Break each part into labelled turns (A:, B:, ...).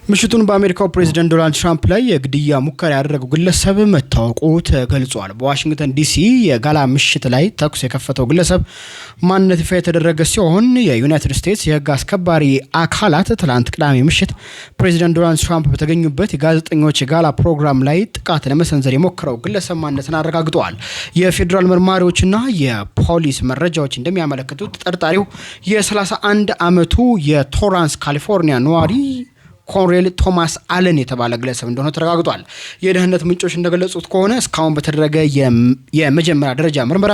A: ምሽቱን በአሜሪካው ፕሬዝዳንት ዶናልድ ትራምፕ ላይ የግድያ ሙከራ ያደረገው ግለሰብ መታወቁ ተገልጿል። በዋሽንግተን ዲሲ የጋላ ምሽት ላይ ተኩስ የከፈተው ግለሰብ ማንነት ይፋ የተደረገ ሲሆን የዩናይትድ ስቴትስ የህግ አስከባሪ አካላት ትላንት ቅዳሜ ምሽት ፕሬዝዳንት ዶናልድ ትራምፕ በተገኙበት የጋዜጠኞች የጋላ ፕሮግራም ላይ ጥቃት ለመሰንዘር የሞከረው ግለሰብ ማንነትን አረጋግጠዋል። የፌዴራል መርማሪዎችና የፖሊስ መረጃዎች እንደሚያመለክቱት ተጠርጣሪው የ31 ዓመቱ የቶራንስ ካሊፎርኒያ ነዋሪ ኮንሬል ቶማስ አለን የተባለ ግለሰብ እንደሆነ ተረጋግጧል። የደህንነት ምንጮች እንደገለጹት ከሆነ እስካሁን በተደረገ የመጀመሪያ ደረጃ ምርመራ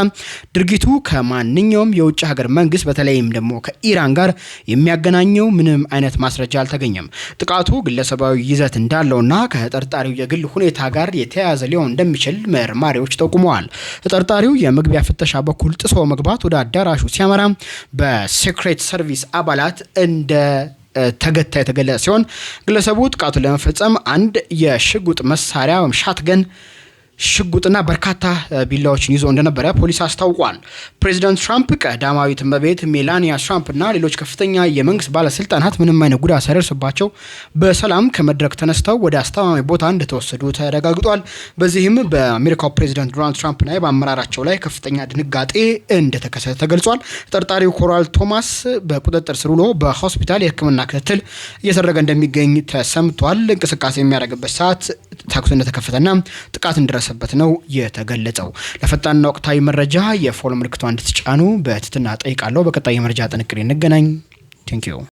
A: ድርጊቱ ከማንኛውም የውጭ ሀገር መንግስት በተለይም ደግሞ ከኢራን ጋር የሚያገናኘው ምንም አይነት ማስረጃ አልተገኘም። ጥቃቱ ግለሰባዊ ይዘት እንዳለውና ከተጠርጣሪው የግል ሁኔታ ጋር የተያያዘ ሊሆን እንደሚችል መርማሪዎች ጠቁመዋል። ተጠርጣሪው የመግቢያ ፍተሻ በኩል ጥሶ መግባት ወደ አዳራሹ ሲያመራ በሴክሬት ሰርቪስ አባላት እንደ ተገታ የተገለጸ ሲሆን ግለሰቡ ጥቃቱን ለመፈጸም አንድ የሽጉጥ መሳሪያ ወይም ሻትገን ሽጉጥና በርካታ ቢላዎችን ይዞ እንደነበረ ፖሊስ አስታውቋል። ፕሬዚዳንት ትራምፕ ቀዳማዊት እመቤት ሜላኒያ ትራምፕና ሌሎች ከፍተኛ የመንግስት ባለስልጣናት ምንም አይነት ጉዳት ሳይደርስባቸው በሰላም ከመድረክ ተነስተው ወደ አስተማማኝ ቦታ እንደተወሰዱ ተረጋግጧል። በዚህም በአሜሪካው ፕሬዚዳንት ዶናልድ ትራምፕና በአመራራቸው ላይ ከፍተኛ ድንጋጤ እንደተከሰተ ተገልጿል። ተጠርጣሪው ኮራል ቶማስ በቁጥጥር ስር ውሎ በሆስፒታል የሕክምና ክትትል እየተደረገ እንደሚገኝ ተሰምቷል። እንቅስቃሴ የሚያደርግበት ሰዓት ተኩስ እንደተከፈተና ጥቃት እንደደረሰበት ነው የተገለጸው። ለፈጣንና ወቅታዊ መረጃ የፎሎ ምልክቷን እንድትጫኑ በትህትና ጠይቃለሁ። በቀጣይ የመረጃ ጥንቅር እንገናኝ። ቴንክ ዩ